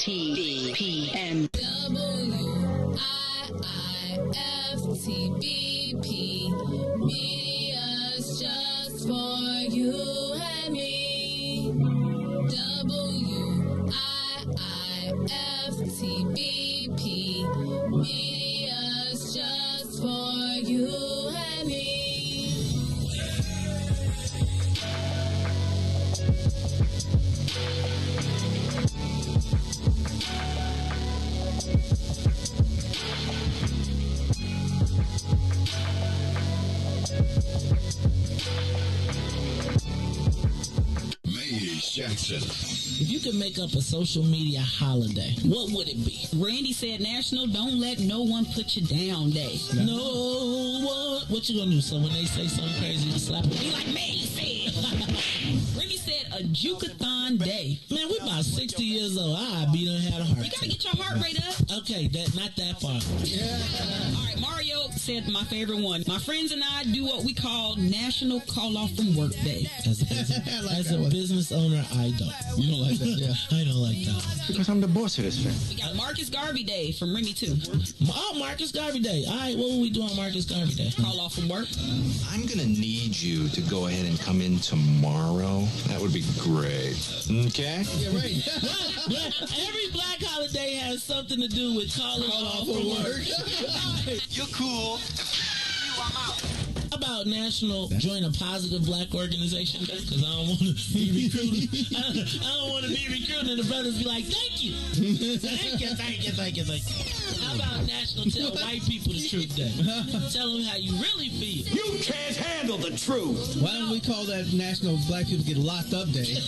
WIIFTBPM. WIIFTBP. Media's just for you and me. WIIFTBP. Media's just for you and me. Jackson. If you could make up a social media holiday, what would it be? Randy said National Don't Let No One Put You Down Day. No one. What you gonna do? So when they say something crazy, you slap them? Be like, man, he said. Randy said a Jukathon Day. Man, we about 60 years old. I be done had a heart. You gotta get your heart rate up. Okay, not that far. All right, Mario said my favorite one. My friends and I do what we call National Call Off from Work Day. As a business owner, I don't. You don't like that, yeah? I don't like that. Because I'm the boss of this thing. We got Marcus Garvey Day from Remy too. Oh, Marcus Garvey Day. All right, what will we do on Marcus Garvey Day? Call off from work. I'm going to need you to go ahead and come in tomorrow. That would be great. Okay? Yeah, right. Every black holiday has something to do with calling off from work. You're cool. I'm out. How about National Join a Positive Black Organization Day? Because I don't want to be recruited. I don't want to be recruited and the brothers be like, thank you. Thank you. How about National Tell White People the Truth Day? Tell them how you really feel. You can't handle the truth. Why don't we call that National Black People Get Locked Up Day?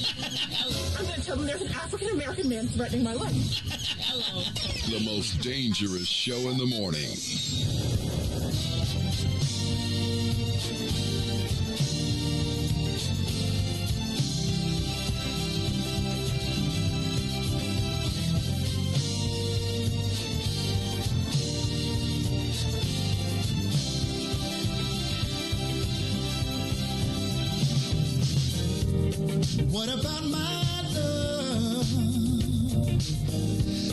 I'm going to tell them there's an African-American man threatening my life. Hello. The most dangerous show in the morning. What about my love?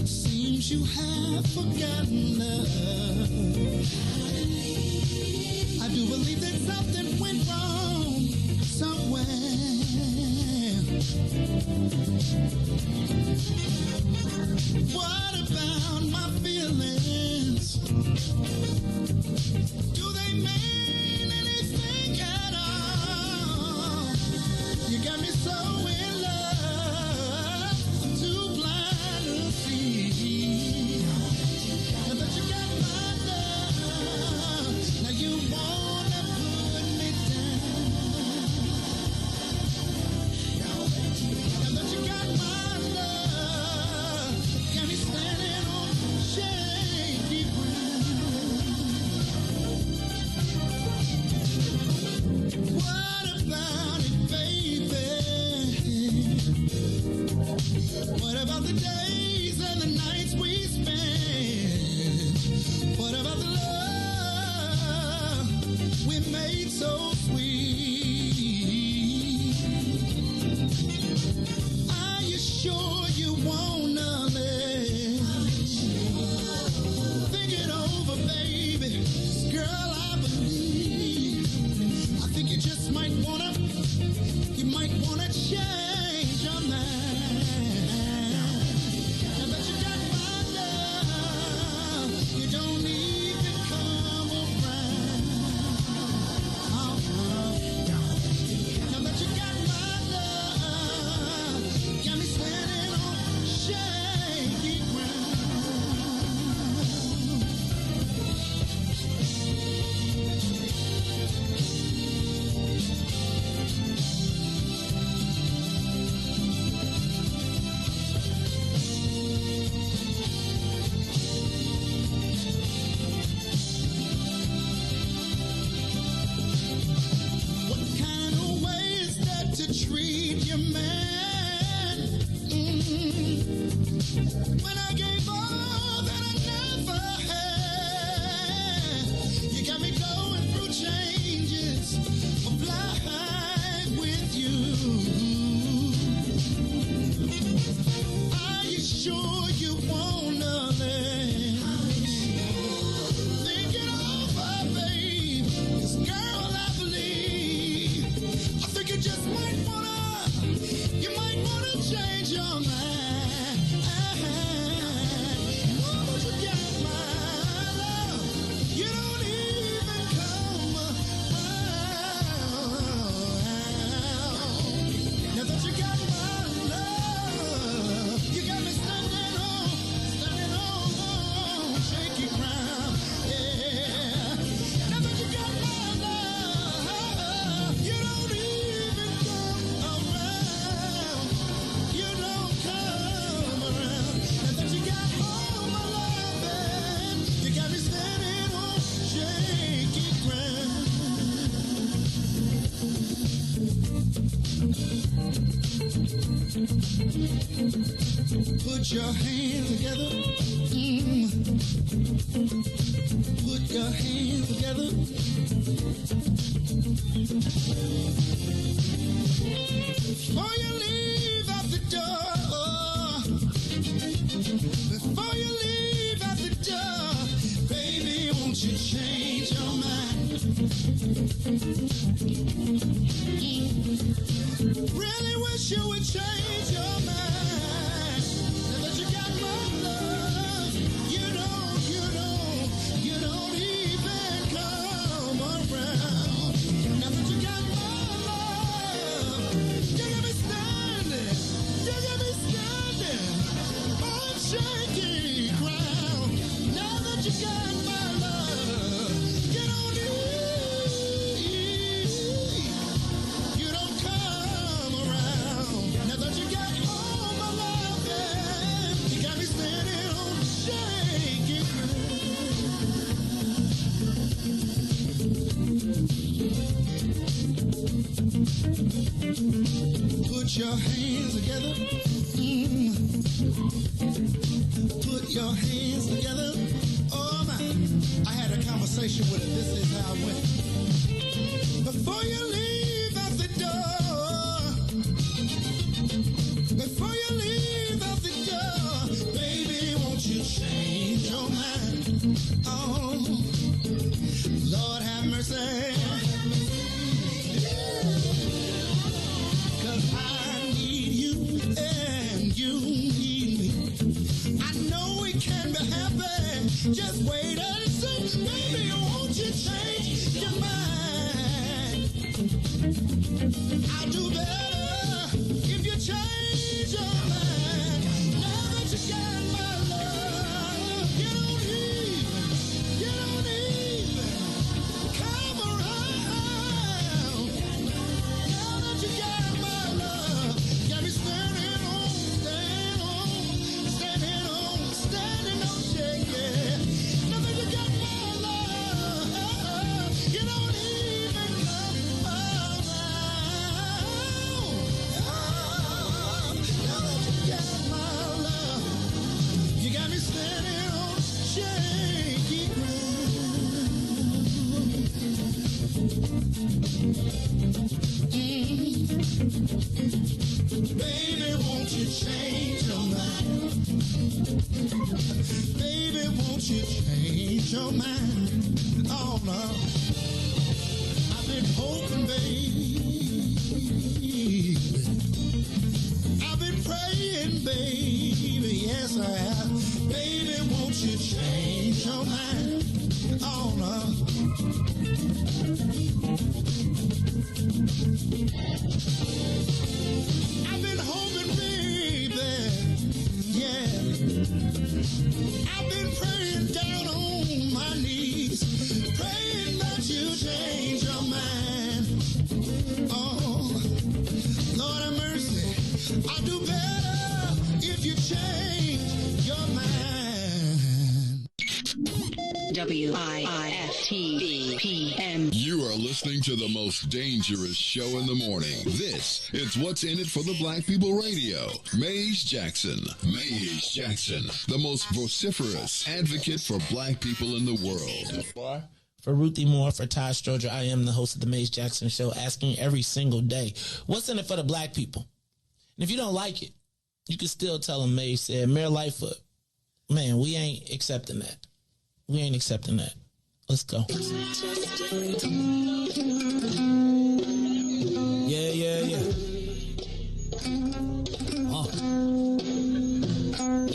Seems you have forgotten love. I do believe that something went wrong somewhere. What about my feelings? Do they mean anything at all? You got me so in love, I'm too blind to see. Now that you got my love, now you wanna put me down. Now that you got my love, got me standing on shaky ground. What about it, baby? What about the days and the nights we spent? What about the love we made so sweet? Are you sure you wanna live? Think it over, baby. Girl, I believe. I think you just might wanna change your mind. Now that you got my love, you don't need Put your hands together. Put your hands together. Before you leave out the door, before you leave out the door, baby, won't you change your mind? Really wish you would change your mind. Now that you got my love, you don't even come around. Now that you got my love, you got me standing on shaky ground. Now that you got my love, you don't you don't come around. Now that you got all my love, yeah, you got me standing on shaky ground. Put your hands together. Put your hands together. Oh my, I had a conversation with her. This is how it went. Before you leave out the door, before you leave out the door, baby, won't you change your mind? Oh, Lord have mercy. 'Cause I need you and you need me. I know we can be happy. Just wait and see. Baby, won't you change your mind? I'll do better if you change your mind. Now that you got my love, you don't even come around. Now that you got my love, got me standing on shaky. Now that you got my love, you don't even come around. Now that you got my love, you got me standing on shaky ground. Baby, won't you change your mind? Baby, won't you change your mind? Oh no, I've been hoping, baby. I've been praying, baby. Yes, I have. Baby, won't you change your mind? Oh no. I've been hoping, baby, yeah. I've been praying down on my knees, praying that you change your mind. Oh, Lord have mercy, I'll do better if you change your mind. WIIFTV-PM. You are listening to the most dangerous show in the morning. This is What's in It for the Black People Radio. Maze Jackson, the most vociferous advocate for black people in the world. For Ruthie Moore, for Todd Stoger, I am the host of the Maze Jackson Show, asking every single day, what's in it for the black people? And if you don't like it, you can still tell them Maze said, Mayor Lightfoot, man, we ain't accepting that. We ain't accepting that. Let's go. Yeah.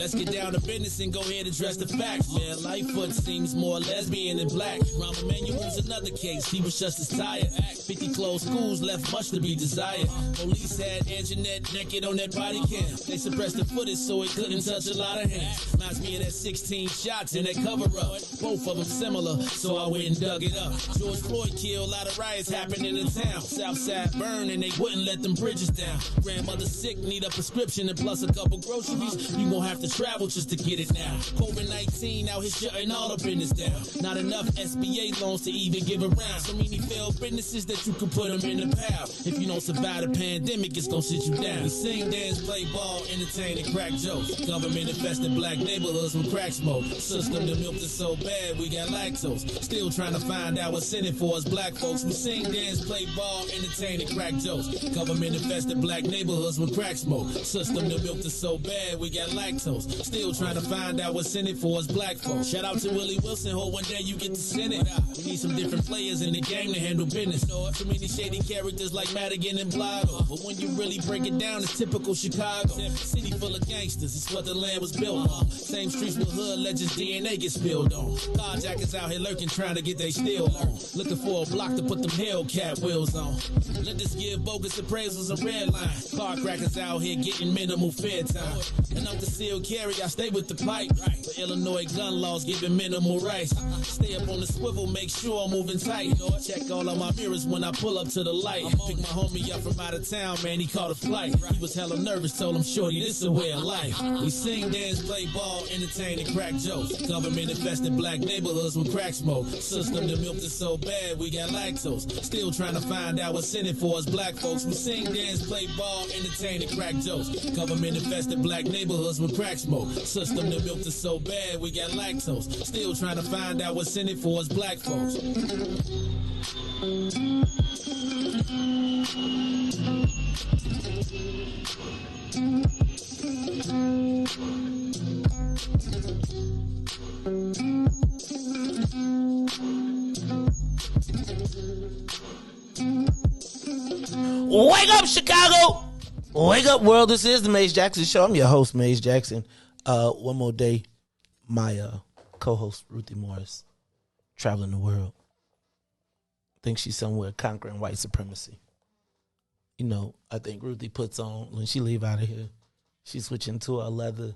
Let's get down to business and go ahead and address the facts, man. Lightfoot seems more lesbian than black. Rahm Emanuel's another case. He was just as tired. 50 closed schools left much to be desired. Police had Anjanette naked on that body cam. They suppressed the footage so it couldn't touch a lot of hands. Reminds me of that 16 shots in that cover-up. Both of them similar, so I went and dug it up. George Floyd killed, a lot of riots happening in town. Southside burned and they wouldn't let them bridges down. Grandmother sick, need a prescription and plus a couple groceries. You gon' have to travel just to get it now. COVID-19 out here shutting all the business down. Not enough SBA loans to even give around. So many failed businesses that you could put them in the pile. If you don't survive the pandemic, it's gonna sit you down. We sing, dance, play ball, entertain, and crack jokes. Government infested black neighborhoods with crack smoke. System that milked us so bad, we got lactose. Still trying to find out what's in it for us black folks. We sing, dance, play ball, entertain, and crack jokes. Government infested black neighborhoods with crack smoke. System that milked us so bad, we got lactose. Still trying to find out what's in it for us black folks. Shout out to Willie Wilson, hope one day you get to send it. We need some different players in the game to handle business. Too many shady characters like Madigan and Blotto. But when you really break it down, it's typical Chicago. City full of gangsters, it's what the land was built on. Same streets with hood legends, DNA get spilled on. Carjackers out here lurking, trying to get they steel on. Looking for a block to put them Hellcat wheels on. Let us give bogus appraisals a red line. Car crackers out here getting minimal fair time. And I'm concealed carry, I stay with the pipe. But Illinois gun laws giving minimal rights. Stay up on the swivel, make sure I'm moving tight. Check all of my mirrors when I pull up to the light. Pick my homie up from out of town, man, he caught a flight. He was hella nervous, told him, shorty, this is a way of life. We sing, dance, play ball, entertain, and crack jokes. Government infested black neighborhoods with crack smoke. System that milked us so bad, we got lactose. Still trying to find out what's in it for us black folks. We sing, dance, play ball, entertain, and crack jokes. Government infested black neighborhoods with crack smoke. System that milked us so bad, we got lactose. Still trying to find out what's in it for us black folks. Wake up, Chicago! Wake up, world. This is the Maze Jackson Show. I'm your host, Maze Jackson. One more day, my co-host, Ruthie Morris, traveling the world. I think she's somewhere conquering white supremacy. You know, I think Ruthie puts on, when she leave out of here, she's switching to a leather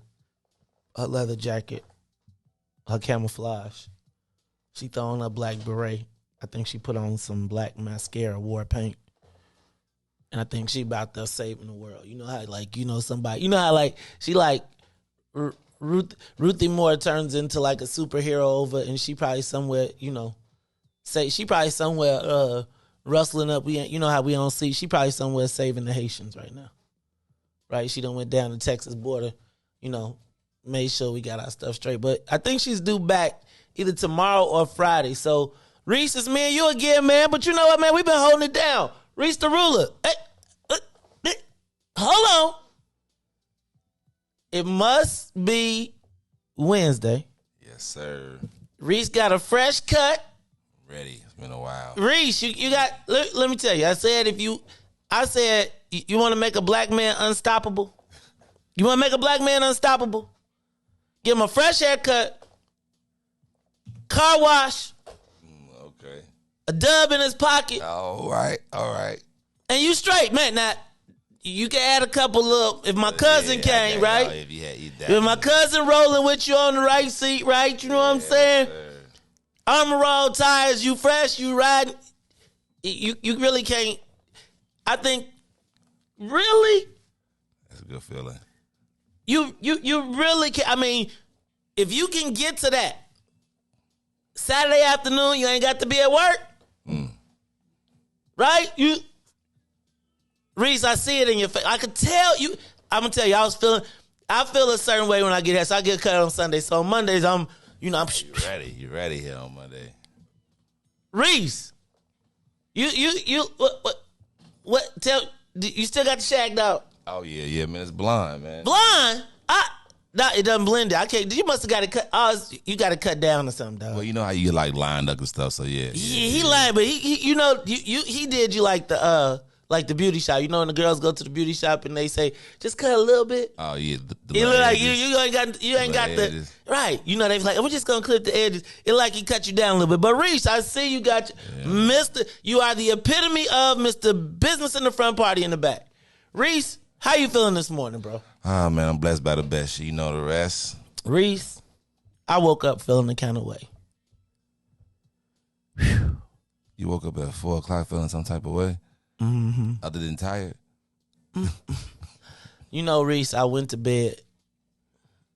jacket, her camouflage. She throw on a black beret. I think she put on some black mascara, war paint. And I think she about there saving the world. You know how, like, you know, somebody, you know how, like, she, like, Ruthie Moore turns into, like, a superhero over, and she probably somewhere, you know, she probably somewhere rustling up. You know how we don't see, she probably somewhere saving the Haitians right now. Right? She done went down the Texas border, you know, made sure we got our stuff straight. But I think she's due back either tomorrow or Friday. So, Riis, it's me and you again, man. But you know what, man? We've been holding it down. Riis the ruler. Hey, hold on. It must be Wednesday. Yes, sir. Riis got a fresh cut. Ready. It's been a while. Riis, you got, let me tell you. I said you want to make a black man unstoppable? You want to make a black man unstoppable? Give him a fresh haircut, car wash, okay, a dub in his pocket. All right. And you straight, man. Now, you can add a couple of, if my cousin came, right? If my cousin rolling with you on the right seat, right? You know what I'm saying? Armor all tires, you fresh, you riding. You really can't. I think, really? That's a good feeling. You really can. I mean, if you can get to that Saturday afternoon, you ain't got to be at work. Right? Riis, I see it in your face. I could tell you. I'm gonna tell you, I feel a certain way when I get here. So I get cut on Sunday. So on Mondays, I'm You ready here on Monday. Riis, what tell you still got the shag dog? Oh yeah, man. It's blonde, man. Blonde? No, it doesn't blend it. I can't. You must have got it cut. You got to cut down or something, dog. Well, you know how you get like lined up and stuff. So yeah. He lied, but he you know, he did you like the beauty shop. You know when the girls go to the beauty shop and they say just cut a little bit. Oh yeah. You look like you ain't got the right. You know they was like, we're just gonna clip the edges. It like he cut you down a little bit. But Riis, I see you got Mr. You are the epitome of Mr. Business in the front, party in the back. Riis, how you feeling this morning, bro? Oh man, I'm blessed by the best. You know the rest. Riis, I woke up feeling the kind of way. Whew. You woke up at 4 o'clock feeling some type of way? Mm-hmm. Other than tired? You know, Riis, I went to bed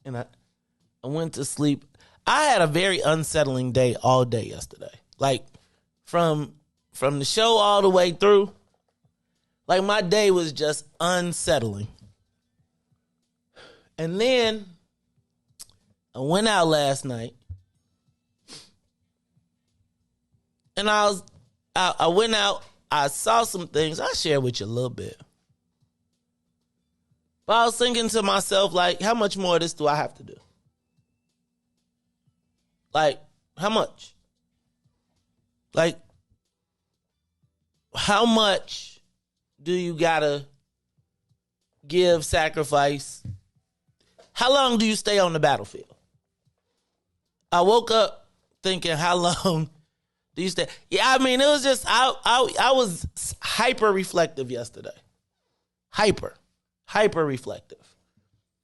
and I went to sleep. I had a very unsettling day all day yesterday. Like from the show all the way through, like my day was just unsettling. And then I went out last night, and I went out. I saw some things. I'll share with you a little bit. But I was thinking to myself, like, how much more of this do I have to do? Like, how much? Like, how much do you gotta give, sacrifice? How long do you stay on the battlefield? I woke up thinking, how long do you stay? Yeah, I mean, it was just, I was hyper reflective yesterday. Hyper reflective.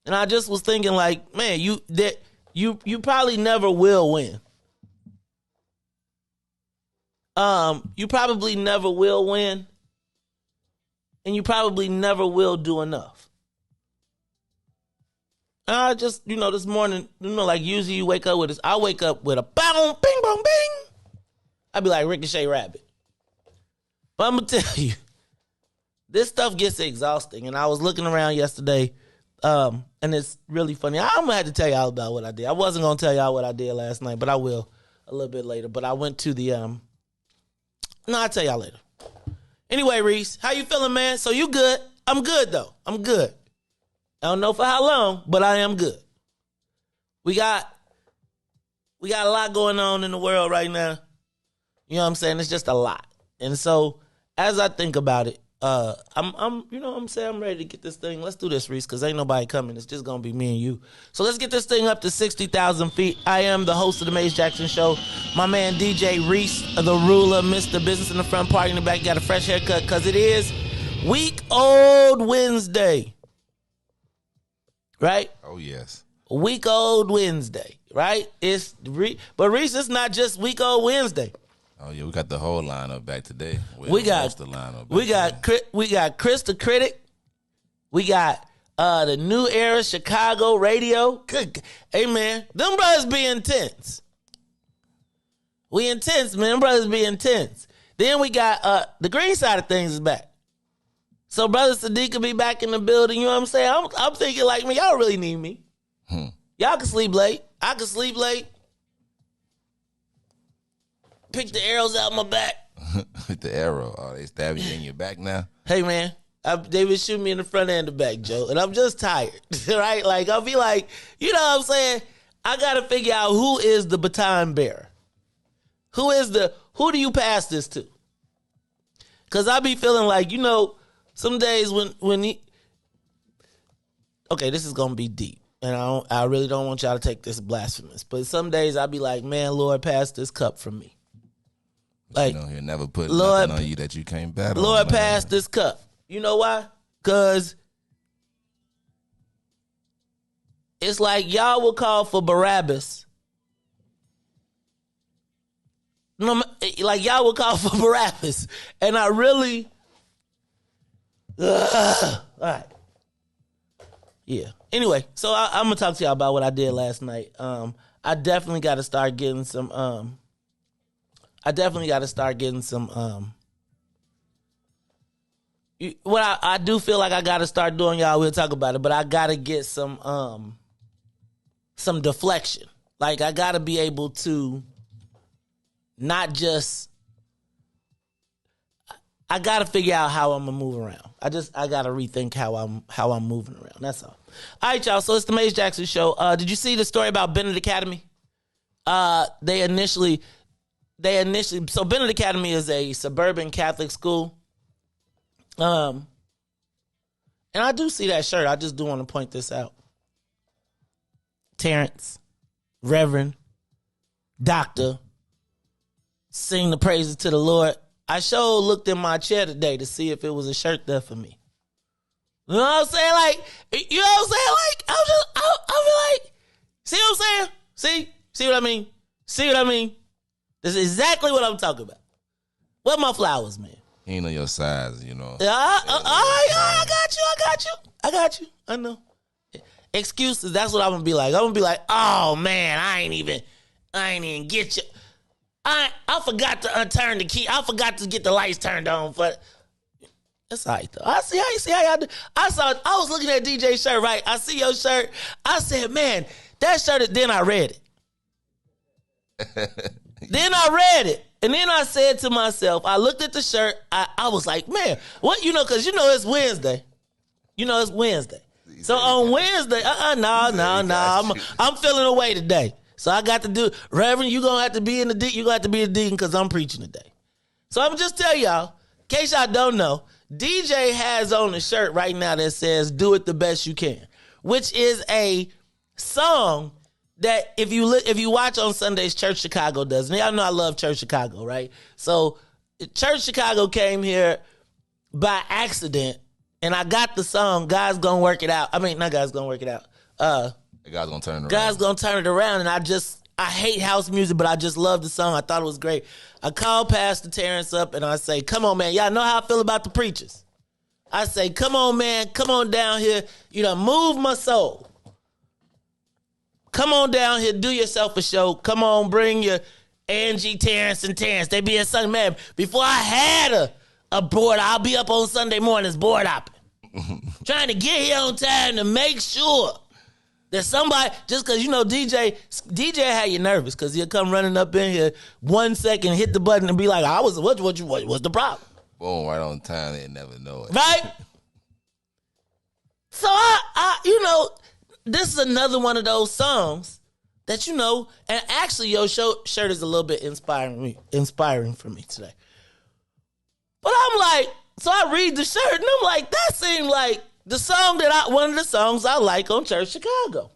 And I just was thinking, like, man, you probably never will win. You probably never will win. And you probably never will do enough. And I just, this morning, like usually you wake up with this. I wake up with a boom, bing, boom, bing. I'd be like Ricochet Rabbit. But I'm going to tell you, this stuff gets exhausting. And I was looking around yesterday, and it's really funny. I'm going to have to tell y'all about what I did. I wasn't going to tell y'all what I did last night, but I will a little bit later. But I went to the, I'll tell y'all later. Anyway, Riis, how you feeling, man? So you good? I'm good, though. I'm good. I don't know for how long, but I am good. We got a lot going on in the world right now. You know what I'm saying? It's just a lot. And so as I think about it, I'm ready to get this thing. Let's do this, Riis, because ain't nobody coming. It's just going to be me and you. So let's get this thing up to 60,000 feet. I am the host of the Maze Jackson Show. My man, DJ Riis, the ruler, Mr. Business in the front, party in the back. Got a fresh haircut because it is Week-Old Wednesday. Right? Oh, yes. Week-Old Wednesday, right? But Riis, it's not just Week-Old Wednesday. Oh, yeah, we got the whole lineup back today. We got Chris the Critic. We got the New Era Chicago Radio. Good. Hey, man, them brothers be intense. We intense, man. Them brothers be intense. Then we got the green side of things is back. So Brother Sadiq will be back in the building. You know what I'm saying? I'm thinking like, man, y'all really need me. Y'all can sleep late. I can sleep late. Pick the arrows out my back. The arrow. Oh, they stab you in your back now? Hey, man. They would shoot me in the front and the back, Joe. And I'm just tired, right? Like, I'll be like, you know what I'm saying? I got to figure out who is the baton bearer. Who do you pass this to? Because I be feeling like, some days when okay, this is going to be deep. And I really don't want y'all to take this blasphemous. But some days I be like, man, Lord, pass this cup from me. Like, he'll never put nothing on you that you can't battle. Lord, pass this cup. You know why? Because it's like y'all will call for Barabbas. Like y'all will call for Barabbas. And I really... all right. Yeah. Anyway, so I'm going to talk to y'all about what I did last night. I definitely got to start getting some... what I do feel like I got to start doing, y'all, we'll talk about it, but I got to get some deflection. Like, I got to be able to not just... I got to figure out how I'm going to move around. I got to rethink how I'm moving around. That's all. All right, y'all. So it's the Maze Jackson Show. Did you see the story about Bennett Academy? They initially, so Bennett Academy is a suburban Catholic school. And I do see that shirt. I just do want to point this out. Terrence, Reverend, Doctor, sing the praises to the Lord. I sure looked in my chair today to see if it was a shirt there for me. You know what I'm saying? Like, you know what I'm saying? Like, I'll be like, see what I'm saying? See what I mean? See what I mean? This is exactly what I'm talking about. Where my flowers, man? He ain't on your size, I got you. I know. excuses. That's what I'm gonna be like. I'm gonna be like, oh man, I ain't even get you. I forgot to unturn the key. I forgot to get the lights turned on. But it's all right though. I see how y'all do. I was looking at DJ's shirt, right? I see your shirt. I said, man, that shirt. Then I read it. Then I read it. And then I said to myself, I looked at the shirt. I was like, man, what? Because it's Wednesday. It's Wednesday. So on Wednesday, no. I'm feeling away today. So I got to do, Reverend, you're going to have to be in the deacon. You're going to have to be a deacon because I'm preaching today. So I'm just tell y'all, in case y'all don't know, DJ has on a shirt right now that says, do it the best you can, which is a song that if you watch on Sundays, Church Chicago does. And y'all know I love Church Chicago, right? So Church Chicago came here by accident, and I got the song, God's Gonna Work It Out. I mean, not God's Gonna Work It Out. God's gonna turn it around. God's gonna turn it around, and I hate house music, but I just love the song. I thought it was great. I called Pastor Terrence up, and I say, come on, man. Y'all know how I feel about the preachers. I say, come on, man. Come on down here. You done move my soul. Come on down here. Do yourself a show. Come on, bring your Angie, Terrence, and Terrence. They be at Sunday, man. Before I had a board, I'll be up on Sunday mornings board hopping. Trying to get here on time to make sure that somebody, just because, DJ had you nervous because he'll come running up in here 1 second, hit the button and be like, what's the problem? Boom, right on time, they never know it. Right? So this is another one of those songs that, and actually your shirt is a little bit inspiring for me today. But I'm like, so I read the shirt and I'm like, that seemed like the song one of the songs I like on Church Chicago.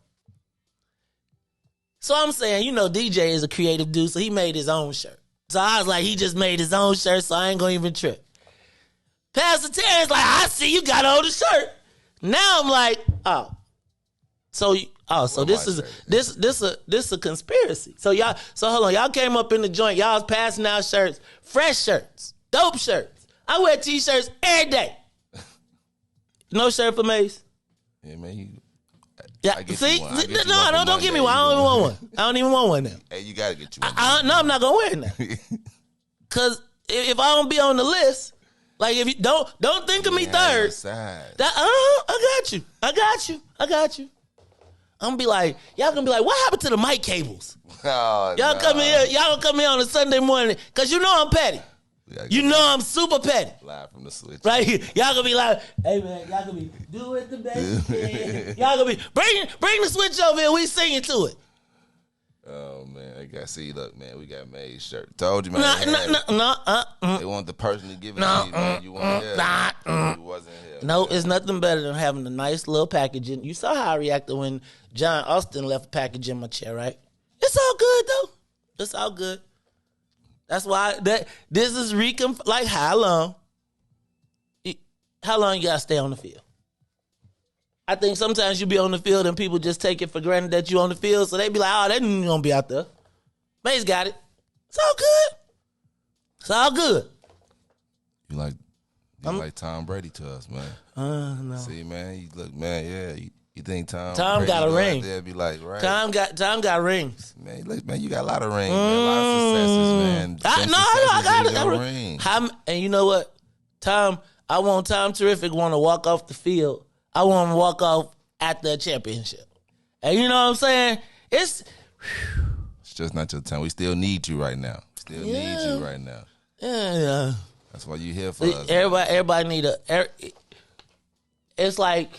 So I'm saying, DJ is a creative dude, so he made his own shirt. So I was like, he just made his own shirt, so I ain't gonna even trip. Pastor Terry's like, I see you got on the shirt. Now I'm like, so this is a conspiracy. So hold on, y'all came up in the joint, y'all was passing out shirts, fresh shirts, dope shirts. I wear t-shirts every day. No shirt for Mace? Yeah, man. Don't give me one. I don't even want one. I don't even want one now. Hey, you gotta get you one. No, I'm not gonna wear it now. Cause if I don't be on the list, like if you don't think of me third. I got you. I'm gonna be like, y'all gonna be like, what happened to the mic cables? Y'all come here on a Sunday morning, cause I'm petty. I'm super petty. Live from the switch. Right here. Y'all gonna be like, hey man, y'all gonna be do it the best you can. Y'all gonna be bring the switch over here, we singing to it. Oh man, I got see. Look, man, we got May's shirt. Told you, man. They want the person to give it to you, man. You weren't here. You wasn't here. No, it's nothing better than having a nice little packaging. You saw how I reacted when John Austin left a package in my chair, right? It's all good though. It's all good. That's why this is like how long you gotta stay on the field. I think sometimes you be on the field and people just take it for granted that you on the field, so they be like, oh, they gonna be out there. May's got it. It's all good. It's all good. You like Tom Brady to us, man. No. See, man, look, man, yeah. You think Tom Brady got a ring? There be like, right? Tom got rings. Man, look, man, you got a lot of rings, man. A lot of successes, man. I got it. Ring. And you know what, Tom? I want Tom Terrific want to walk off the field. I want him to walk off after a championship. And you know what I'm saying? It's just not your time. We still need you right now. Yeah. That's why you here for us. Everybody need it's like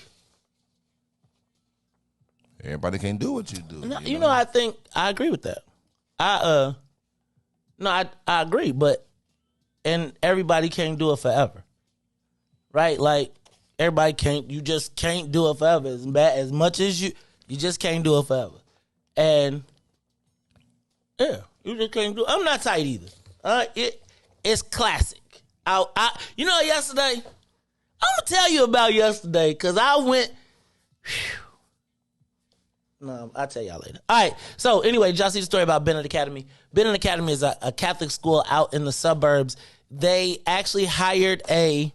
everybody can't do what you do. I think I agree with that. I agree, but and everybody can't do it forever. Right? Like you just can't do it forever. As much as you just can't do it forever. And yeah, you just can't do it. I'm not tight either. It's classic. Yesterday, I'm gonna tell you about yesterday because I went. No, I'll tell y'all later. All right. So anyway, did y'all see the story about Bennett Academy? Bennett Academy is a Catholic school out in the suburbs. They actually hired a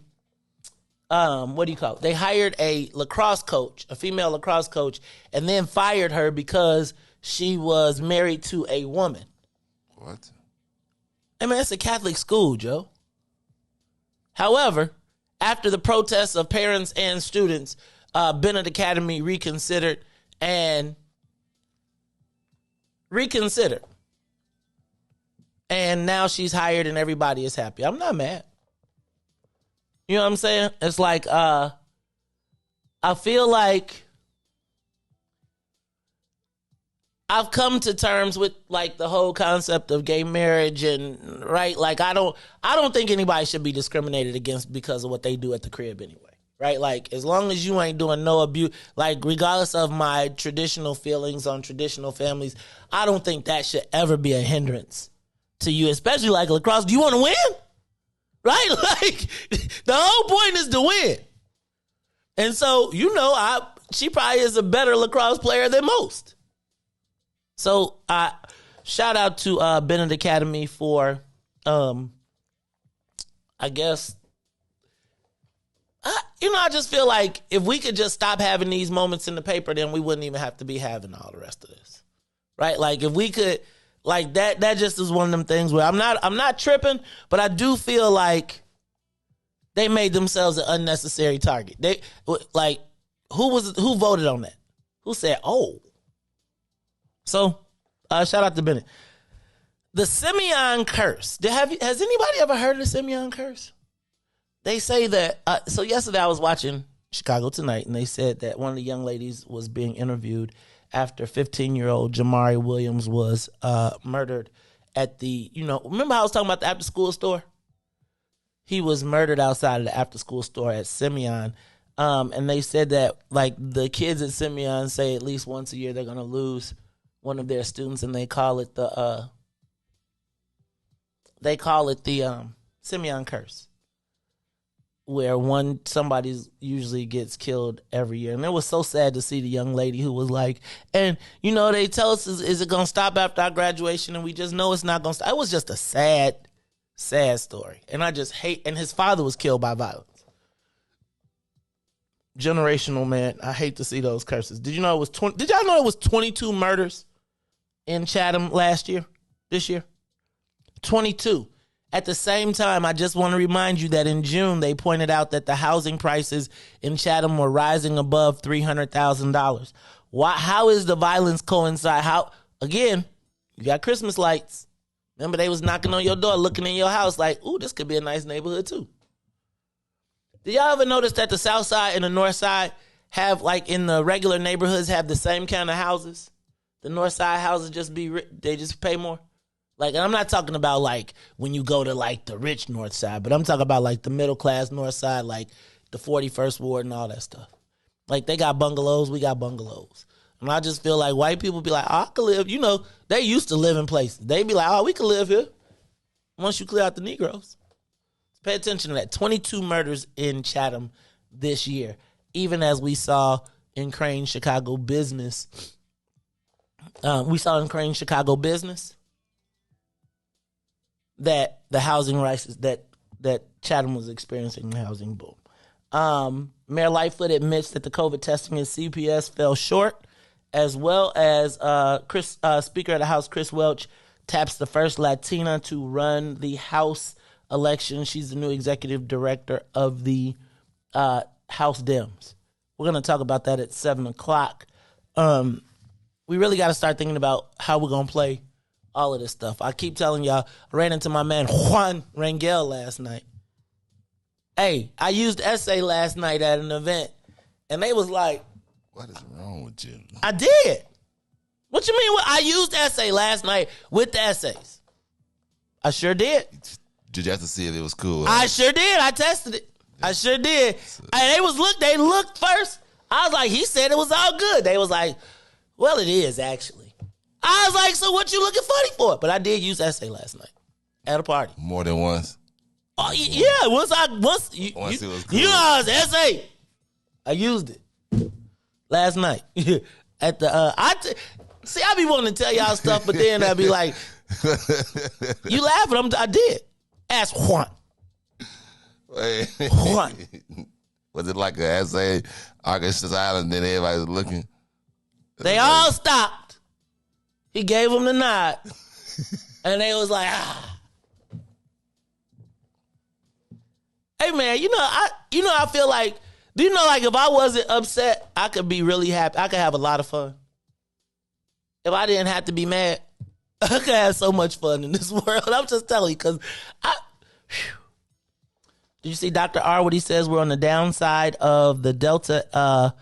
what do you call it? They hired a lacrosse coach, a female lacrosse coach, and then fired her because she was married to a woman. What? I mean, it's a Catholic school, Joe. However, after the protests of parents and students, Bennett Academy reconsidered. And now she's hired and everybody is happy. I'm not mad. You know what I'm saying? It's like, I feel like I've come to terms with like the whole concept of gay marriage and right. Like I don't think anybody should be discriminated against because of what they do at the crib anyway. Right. Like as long as you ain't doing no abuse, like regardless of my traditional feelings on traditional families, I don't think that should ever be a hindrance to you, especially like lacrosse. Do you want to win? Right? Like the whole point is to win. And so, she probably is a better lacrosse player than most. So shout out to Bennett Academy for, I guess, I just feel like if we could just stop having these moments in the paper, then we wouldn't even have to be having all the rest of this, right? Like if we could, like that just is one of them things where I'm not tripping, but I do feel like they made themselves an unnecessary target. They like who voted on that? Who said, oh? So, shout out to Bennett. The Simeon curse. Has anybody ever heard of the Simeon curse? They say that, so yesterday I was watching Chicago Tonight, and they said that one of the young ladies was being interviewed after 15-year-old Jamari Williams was murdered at the, remember how I was talking about the after-school store? He was murdered outside of the after-school store at Simeon. And they said that, like, the kids at Simeon say at least once a year they're going to lose one of their students, and they call it the Simeon curse, where somebody usually gets killed every year. And it was so sad to see the young lady who was like, and they tell us, is it going to stop after our graduation? And we just know it's not going to stop. It was just a sad, sad story. And I just hate, and his father was killed by violence. Generational, man. I hate to see those curses. Did y'all know it was 22 murders in Chatham this year? 22. At the same time, I just want to remind you that in June, they pointed out that the housing prices in Chatham were rising above $300,000. How is the violence coincide? Again, you got Christmas lights. Remember, they was knocking on your door, looking in your house like, ooh, this could be a nice neighborhood too. Did y'all ever notice that the south side and the north side have, like in the regular neighborhoods, have the same kind of houses? The north side houses they just pay more? Like, and I'm not talking about like when you go to like the rich north side, but I'm talking about like the middle class north side, like the 41st Ward and all that stuff. Like they got bungalows, we got bungalows. And I just feel like white people be like, oh, I could live, they used to live in places. They be like, oh, we could live here once you clear out the Negroes. Pay attention to that. 22 murders in Chatham this year, even as we saw in Crane Chicago business. That the housing crisis that Chatham was experiencing the housing boom. Mayor Lightfoot admits that the COVID testing at CPS fell short, as well as Speaker of the House Chris Welch taps the first Latina to run the House election. She's the new executive director of the House Dems. We're going to talk about that at 7 o'clock. We really got to start thinking about how we're going to play all of this stuff. I keep telling y'all, I ran into my man Juan Rangel last night. Hey, I used essay last night at an event, and they was like, what is wrong with you? I did. What you mean? I used essay last night with the essays. I sure did. Did you have to see if it was cool? I sure did. I tested it. I sure did. And they looked first. I was like, he said it was all good. They was like, well, it is actually. I was like, so what you looking funny for? But I did use essay last night at a party. More than once? Oh, yeah. Once it was cool. You know I was essay. I used it last night at the, see, I be wanting to tell y'all stuff, but then I'd be like, you laughing? I did. Ask Juan. Wait. Juan. Was it like as they Augustus Island, then everybody was looking? They all stopped. He gave them the nod. And they was like, Hey man, I feel like, do you know, like if I wasn't upset, I could be really happy. I could have a lot of fun. If I didn't have to be mad, I could have so much fun in this world. I'm just telling you, because did you see Dr. R, what he says? We're on the downside of the Delta